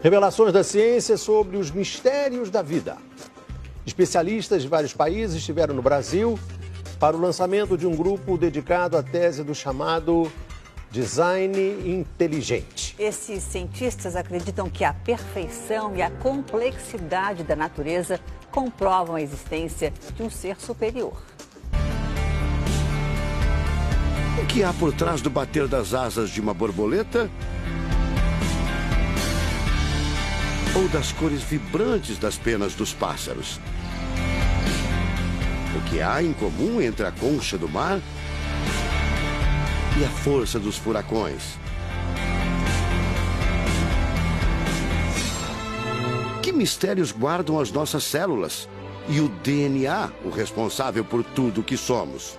Revelações da ciência sobre os mistérios da vida. Especialistas de vários países estiveram no Brasil para o lançamento de um grupo dedicado à tese do chamado design inteligente. Esses cientistas acreditam que a perfeição e a complexidade da natureza comprovam a existência de um ser superior. O que há por trás do bater das asas de uma borboleta? Ou das cores vibrantes das penas dos pássaros? O que há em comum entre a concha do mar e a força dos furacões? Que mistérios guardam as nossas células e o DNA, o responsável por tudo que somos?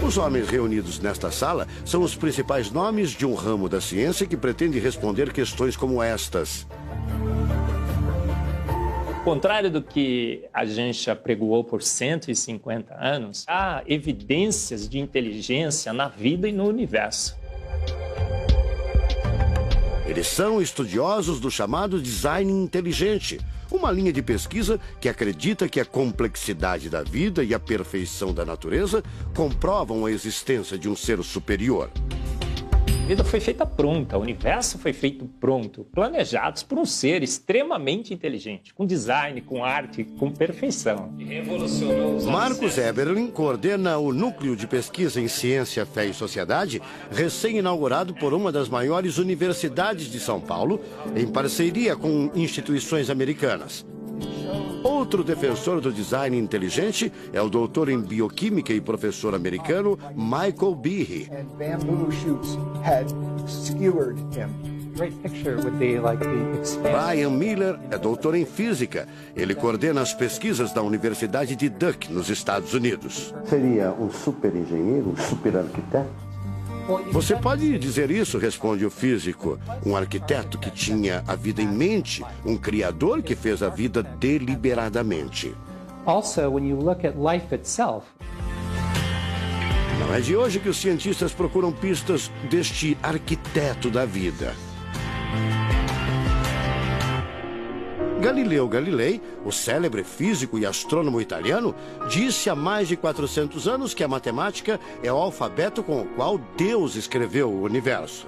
Os homens reunidos nesta sala são os principais nomes de um ramo da ciência que pretende responder questões como estas. Ao contrário do que a gente apregoou por 150 anos, há evidências de inteligência na vida e no universo. Eles são estudiosos do chamado design inteligente, uma linha de pesquisa que acredita que a complexidade da vida e a perfeição da natureza comprovam a existência de um ser superior. A vida foi feita pronta, o universo foi feito pronto, planejados por um ser extremamente inteligente, com design, com arte, com perfeição. Marcos Eberlin coordena o Núcleo de Pesquisa em Ciência, Fé e Sociedade, recém-inaugurado por uma das maiores universidades de São Paulo, em parceria com instituições americanas. Outro defensor do design inteligente é o doutor em bioquímica e professor americano Michael Behe. Brian Miller é doutor em física. Ele coordena as pesquisas da Universidade de Duke, nos Estados Unidos. Seria um super engenheiro, um super arquiteto? Você pode dizer isso, responde o físico. Um arquiteto que tinha a vida em mente, um criador que fez a vida deliberadamente. Also, when you look at life itself, não é de hoje que os cientistas procuram pistas deste arquiteto da vida. Galileu Galilei, o célebre físico e astrônomo italiano, disse há mais de 400 anos que a matemática é o alfabeto com o qual Deus escreveu o universo.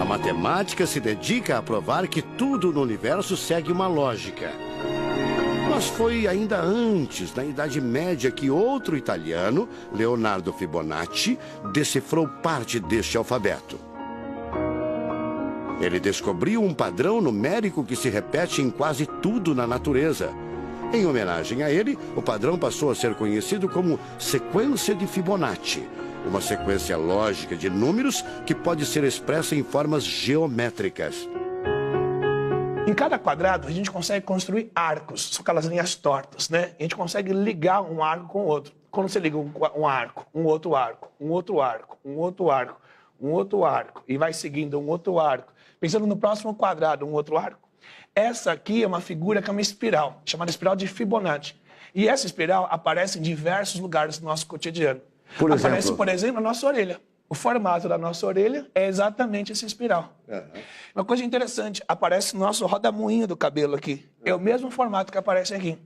A matemática se dedica a provar que tudo no universo segue uma lógica. Mas foi ainda antes, na Idade Média, que outro italiano, Leonardo Fibonacci, decifrou parte deste alfabeto. Ele descobriu um padrão numérico que se repete em quase tudo na natureza. Em homenagem a ele, o padrão passou a ser conhecido como sequência de Fibonacci, uma sequência lógica de números que pode ser expressa em formas geométricas. Em cada quadrado, a gente consegue construir arcos, são aquelas linhas tortas, né? A gente consegue ligar um arco com o outro. Quando você liga um arco, um outro arco, um outro arco, um outro arco, um outro arco, e vai seguindo um outro arco, pensando no próximo quadrado, um outro arco. Essa aqui é uma figura que é uma espiral, chamada espiral de Fibonacci. E essa espiral aparece em diversos lugares do nosso cotidiano. Aparece, por exemplo, na nossa orelha. O formato da nossa orelha é exatamente essa espiral. Uma coisa interessante, aparece no nosso rodamuinho do cabelo aqui. É o mesmo formato que aparece aqui.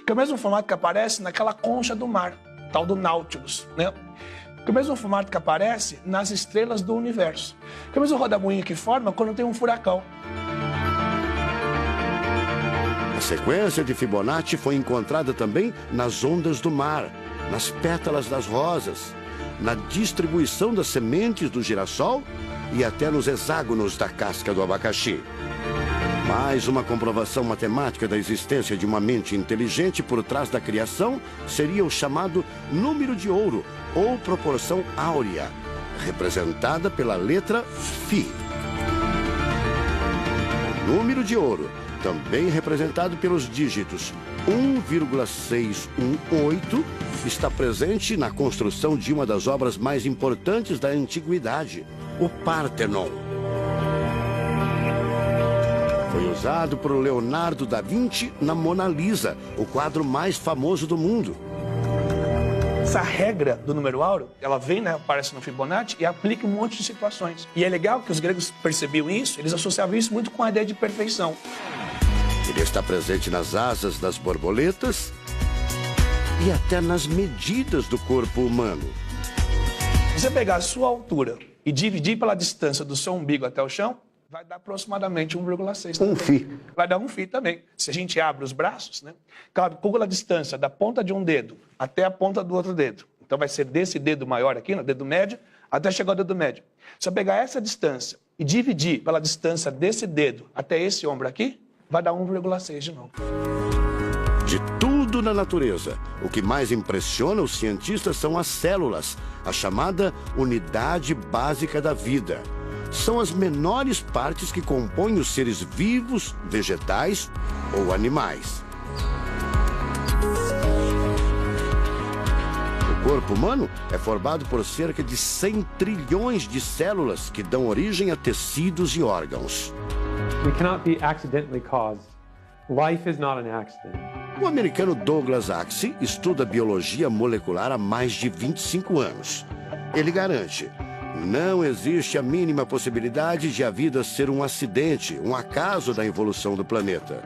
Que é o mesmo formato que aparece naquela concha do mar, tal do Nautilus, né? Que é o mesmo formato que aparece nas estrelas do universo. Que é o mesmo rodamuinho que forma quando tem um furacão. A sequência de Fibonacci foi encontrada também nas ondas do mar, nas pétalas das rosas, na distribuição das sementes do girassol e até nos hexágonos da casca do abacaxi. Mais uma comprovação matemática da existência de uma mente inteligente por trás da criação seria o chamado número de ouro, ou proporção áurea, representada pela letra Φ. O número de ouro, também representado pelos dígitos 1,618, está presente na construção de uma das obras mais importantes da antiguidade, o Partenon. Foi usado por Leonardo da Vinci na Mona Lisa, o quadro mais famoso do mundo. essa regra do número áureo, ela vem, né, aparece no Fibonacci e aplica em um monte de situações. E é legal que os gregos percebiam isso, eles associavam isso muito com a ideia de perfeição. Ele está presente nas asas das borboletas e até nas medidas do corpo humano. Se você pegar a sua altura e dividir pela distância do seu umbigo até o chão, vai dar aproximadamente 1,6. Um φ. Vai dar um φ também. Se a gente abre os braços, né, calcula a distância da ponta de um dedo até a ponta do outro dedo. Então vai ser desse dedo maior aqui, no dedo médio, até chegar ao dedo médio. Se eu pegar essa distância e dividir pela distância desse dedo até esse ombro aqui, vai dar 1,6 de novo. De tudo na natureza, o que mais impressiona os cientistas são as células, a chamada unidade básica da vida. São as menores partes que compõem os seres vivos, vegetais ou animais. O corpo humano é formado por cerca de 100 trilhões de células que dão origem a tecidos e órgãos. We cannot be accidentally caused. Life is not an accident. O americano Douglas Axie estuda biologia molecular há mais de 25 anos. Ele garante: não existe a mínima possibilidade de a vida ser um acidente, um acaso da evolução do planeta.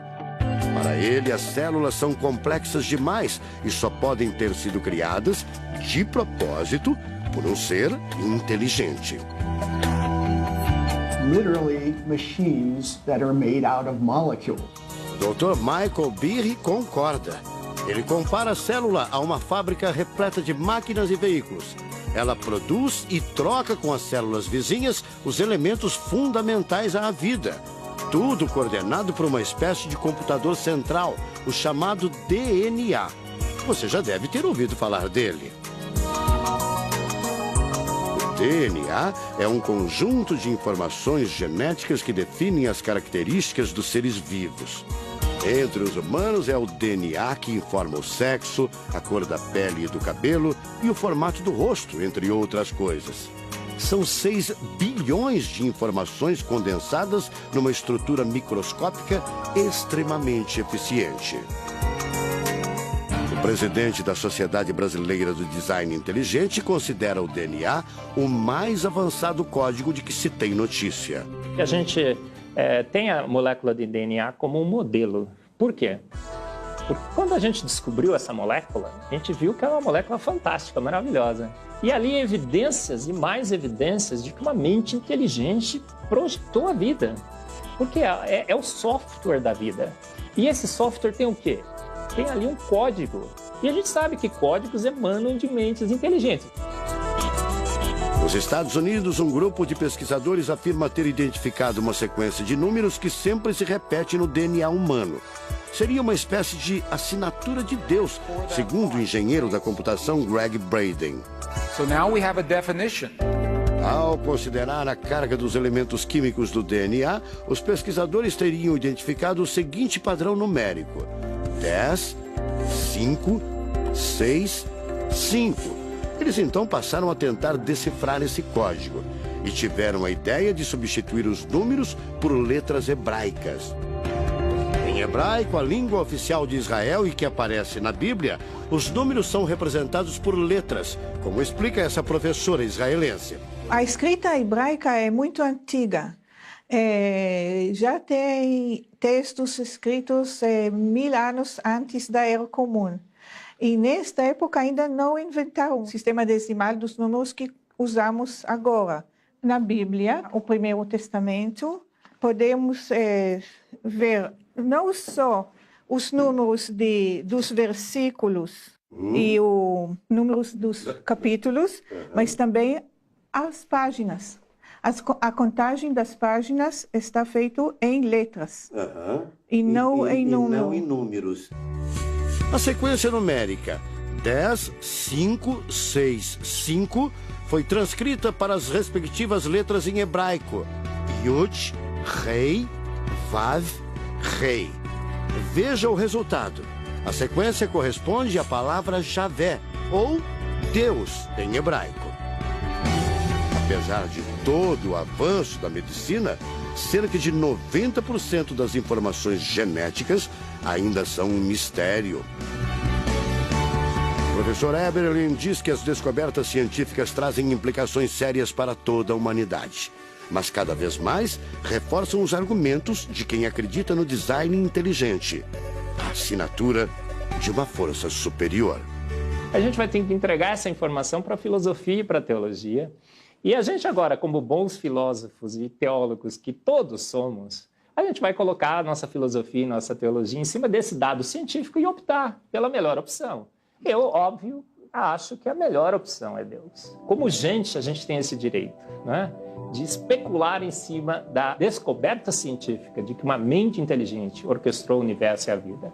Para ele, as células são complexas demais e só podem ter sido criadas, de propósito, por um ser inteligente. Literally machines that are made out of molecules. Dr. Michael Behe concorda. Ele compara a célula a uma fábrica repleta de máquinas e veículos. Ela produz e troca com as células vizinhas os elementos fundamentais à vida. Tudo coordenado por uma espécie de computador central, o chamado DNA. Você já deve ter ouvido falar dele. O DNA é um conjunto de informações genéticas que definem as características dos seres vivos. Entre os humanos é o DNA que informa o sexo, a cor da pele e do cabelo e o formato do rosto, entre outras coisas. São 6 bilhões de informações condensadas numa estrutura microscópica extremamente eficiente. O presidente da Sociedade Brasileira do Design Inteligente considera o DNA o mais avançado código de que se tem notícia. A gente tem a molécula de DNA como um modelo. Por quê? Porque quando a gente descobriu essa molécula, a gente viu que é uma molécula fantástica, maravilhosa. E ali evidências e mais evidências de que uma mente inteligente projetou a vida. Porque é o software da vida. E esse software tem o quê? Tem ali um código. E a gente sabe que códigos emanam de mentes inteligentes. Nos Estados Unidos, um grupo de pesquisadores afirma ter identificado uma sequência de números que sempre se repete no DNA humano. Seria uma espécie de assinatura de Deus, segundo o engenheiro da computação Greg Braden. So now we have a definition. Ao considerar a carga dos elementos químicos do DNA, os pesquisadores teriam identificado o seguinte padrão numérico: 10, 5, 6, 5. Eles então passaram a tentar decifrar esse código e tiveram a ideia de substituir os números por letras hebraicas. Em hebraico, a língua oficial de Israel e que aparece na Bíblia, os números são representados por letras, como explica essa professora israelense. A escrita hebraica é muito antiga. Já tem textos escritos 1000 anos antes da Era Comum. E nesta época ainda não inventaram o sistema decimal dos números que usamos agora. Na Bíblia, o Primeiro Testamento, podemos ver não só os números dos versículos e os números dos capítulos, mas também as páginas. A contagem das páginas está feita em letras e não em números. A sequência numérica 10, 5, 6, 5 foi transcrita para as respectivas letras em hebraico: Yud, Rei, Vav, Rei. Veja o resultado. A sequência corresponde à palavra Javé, ou Deus, em hebraico. Apesar de todo o avanço da medicina, cerca de 90% das informações genéticas ainda são um mistério. professor Eberlin diz que as descobertas científicas trazem implicações sérias para toda a humanidade, mas cada vez mais reforçam os argumentos de quem acredita no design inteligente, a assinatura de uma força superior. A gente vai ter que entregar essa informação para a filosofia e para a teologia. E a gente agora, como bons filósofos e teólogos que todos somos, a gente vai colocar a nossa filosofia e nossa teologia em cima desse dado científico e optar pela melhor opção. Eu, óbvio, acho que a melhor opção é Deus. Como gente, a gente tem esse direito, né, de especular em cima da descoberta científica de que uma mente inteligente orquestrou o universo e a vida.